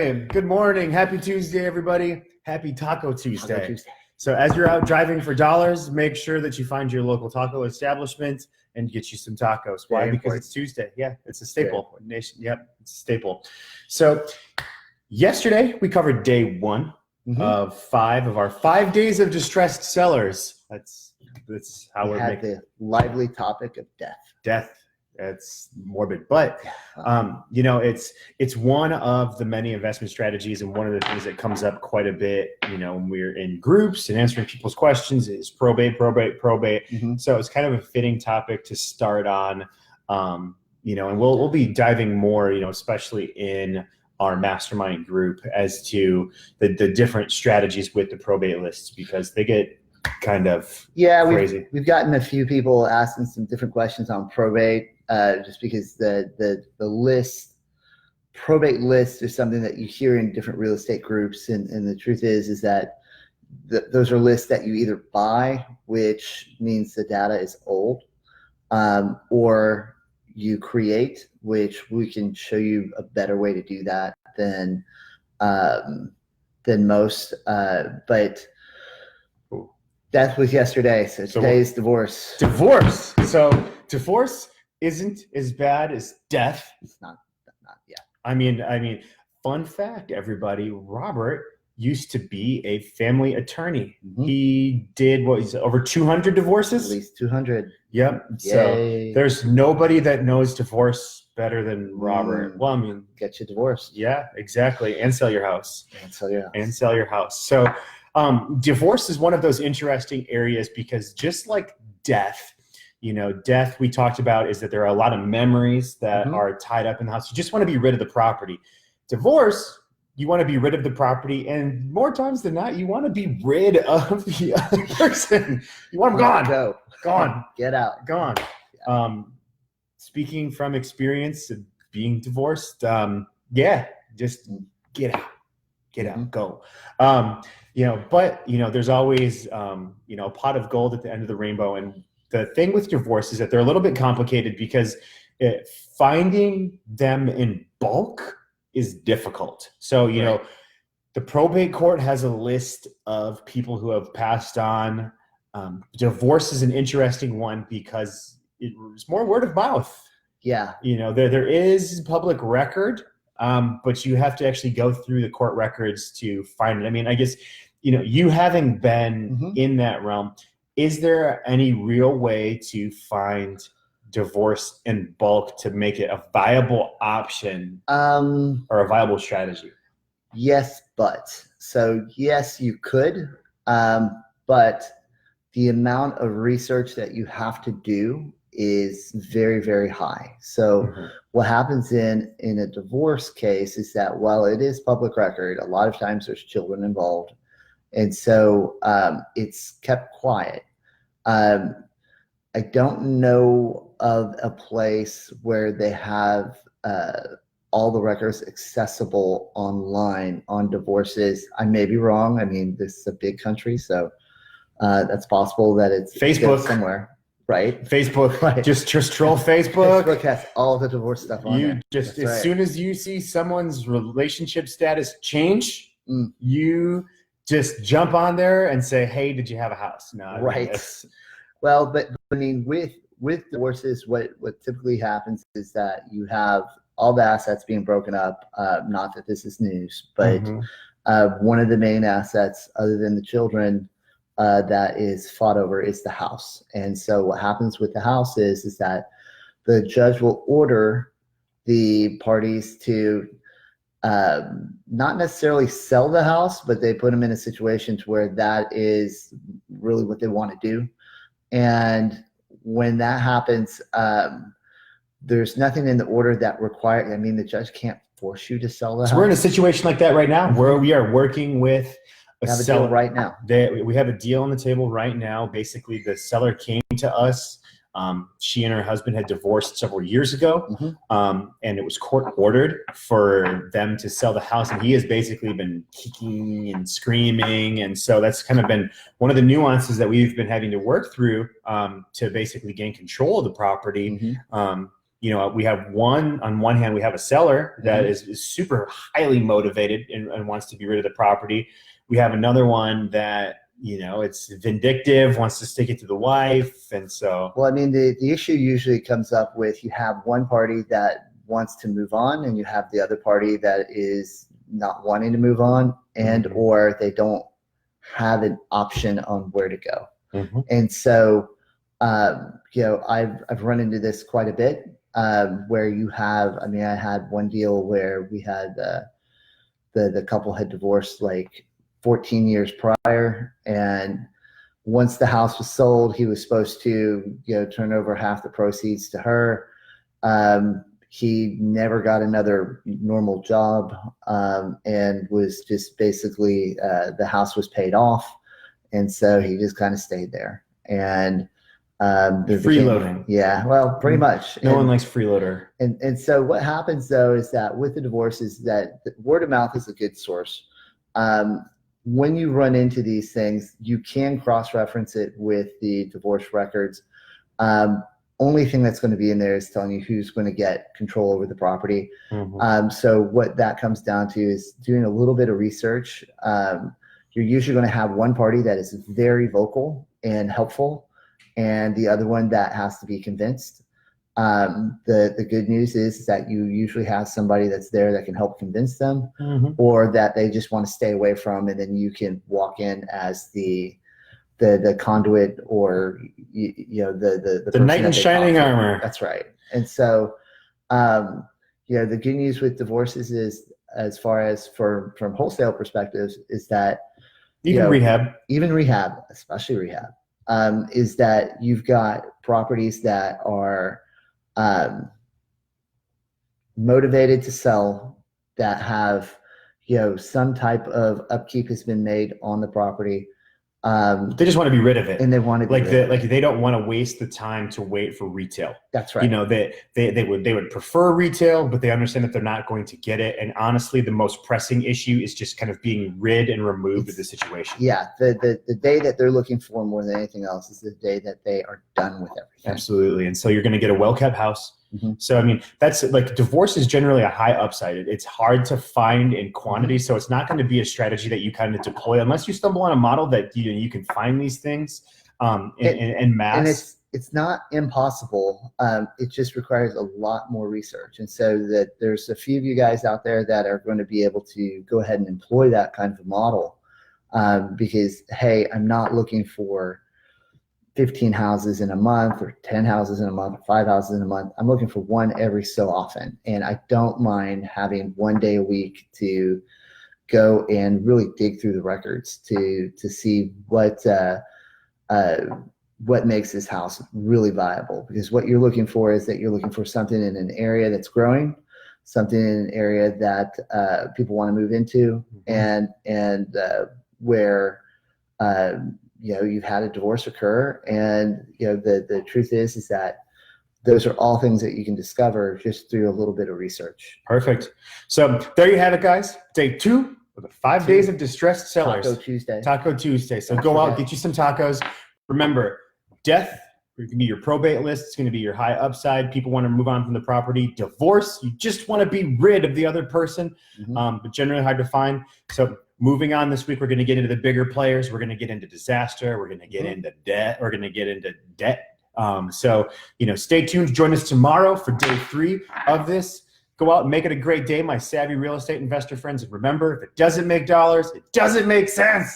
morning. Good morning. Happy Tuesday, everybody. Happy Taco Tuesday. So as you're out driving for dollars, make sure that you find your local taco establishment and get you some tacos. Why? Because it's Tuesday. Yeah, it's a staple. Nation. Yep, it's a staple. So yesterday we covered day one of 5 of our 5 days of distressed sellers. That's how we're making the lively topic of death. Death. That's morbid, but it's one of the many investment strategies, and one of the things that comes up quite a bit, when we're in groups and answering people's questions, is probate. So it's kind of a fitting topic to start on, and we'll be diving more, especially in our mastermind group, as to the different strategies with the probate lists, because they get kind of crazy. We've gotten a few people asking some different questions on probate. Just because the probate list is something that you hear in different real estate groups, and the truth is that those are lists that you either buy, which means the data is old, or you create, which we can show you a better way to do that than most. But that was yesterday, so today is divorce. So divorce isn't as bad as death. It's not yet. I mean, fun fact, everybody, Robert used to be a family attorney. He did over 200 divorces? At least 200. Yep. Yay. So there's nobody that knows divorce better than Robert. Well, get you divorced. Yeah, exactly. And sell your house. And sell your house. So divorce is one of those interesting areas, because just like death, death we talked about is that there are a lot of memories that are tied up in the house. You just want to be rid of the property. Divorce, you want to be rid of the property, and more times than not, you want to be rid of the other person. You want them gone. Get out. Gone. Yeah. Speaking from experience of being divorced, just get out. Get out. Go. But there's always a pot of gold at the end of the rainbow. And the thing with divorce is that they're a little bit complicated, because finding them in bulk is difficult. So, the probate court has a list of people who have passed on. Divorce is an interesting one because it's more word of mouth. Yeah. There is public record, but you have to actually go through the court records to find it. I mean, I guess, you having been in that realm, is there any real way to find divorce in bulk to make it a viable option or a viable strategy? Yes, yes, you could, but the amount of research that you have to do is very, very high. So what happens in a divorce case is that while it is public record, a lot of times there's children involved. And so it's kept quiet. I don't know of a place where they have all the records accessible online on divorces. I may be wrong. I mean, this is a big country, so that's possible that it's Facebook somewhere. Right. Facebook. Right. Just troll Facebook. Facebook has all the divorce stuff on there. As soon as you see someone's relationship status change, you just jump on there and say, "Hey, did you have a house?" No. Well, but I mean, with divorces, what typically happens is that you have all the assets being broken up. Not that this is news, but one of the main assets, other than the children, that is fought over is the house. And so what happens with the house is that the judge will order the parties to not necessarily sell the house, but they put them in a situation to where that is really what they want to do. And when that happens, there's nothing in the order that the judge can't force you to sell the house. So we're in a situation like that right now, where we are working with a seller right now. We have a deal on the table right now. Basically, the seller came to us. She and her husband had divorced several years ago, and it was court ordered for them to sell the house. And he has basically been kicking and screaming. And so that's kind of been one of the nuances that we've been having to work through to basically gain control of the property. we have on one hand, we have a seller that is super highly motivated and wants to be rid of the property. We have another one that, it's vindictive, wants to stick it to the wife. And so, well, I mean, the issue usually comes up with, you have one party that wants to move on and you have the other party that is not wanting to move on, and or they don't have an option on where to go. And so, I've run into this quite a bit, where you have, I had one deal where we had the couple had divorced like 14 years prior, and once the house was sold, he was supposed to turn over half the proceeds to her. He never got another normal job, and was just basically, the house was paid off, and so he just kind of stayed there. And freeloading. Yeah, well, pretty much. No one likes freeloader. And so what happens though is that with the divorces, that word of mouth is a good source. When you run into these things, you can cross-reference it with the divorce records. Only thing that's going to be in there is telling you who's going to get control over the property. So what that comes down to is doing a little bit of research. You're usually going to have one party that is very vocal and helpful, and the other one that has to be convinced. The good news is that you usually have somebody that's there that can help convince them, or that they just want to stay away from, and then you can walk in as the conduit, or the knight in shining armor. That's right. And so, the good news with divorces is, as far as from wholesale perspectives, is that even rehab, especially rehab, is that you've got properties that are motivated to sell, that have some type of upkeep has been made on the property. They just want to be rid of it, and they want to they don't want to waste the time to wait for retail. That's right. They would prefer retail, but they understand that they're not going to get it. And honestly, the most pressing issue is just kind of being rid and removed of the situation. Yeah, the day that they're looking for more than anything else is the day that they are done with everything. Absolutely. And so you're going to get a well-kept house. So, that's like, divorce is generally a high upside. It's hard to find in quantity. So it's not going to be a strategy that you kind of deploy unless you stumble on a model that you can find these things in mass. And it's not impossible. It just requires a lot more research. And so that there's a few of you guys out there that are going to be able to go ahead and employ that kind of a model, because, hey, I'm not looking for 15 houses in a month, or 10 houses in a month, or 5 houses in a month. I'm looking for one every so often. And I don't mind having one day a week to go and really dig through the records to see what makes this house really viable. Because what you're looking for is that you're looking for something in an area that's growing, something in an area that people want to move into, and where you've had a divorce occur, and the truth is that those are all things that you can discover just through a little bit of research. Perfect. So there you have it, guys. Day 2 of the 5 days of distressed sellers. Taco Tuesday. So go out, get you some tacos. Remember, death, it can be your probate list. It's going to be your high upside. People want to move on from the property. Divorce, you just want to be rid of the other person, but generally hard to find. So moving on this week, we're going to get into the bigger players. We're going to get into disaster. We're going to get into debt. We're going to get into debt. So, stay tuned. Join us tomorrow for day 3 of this. Go out and make it a great day, my savvy real estate investor friends. And remember, if it doesn't make dollars, it doesn't make sense.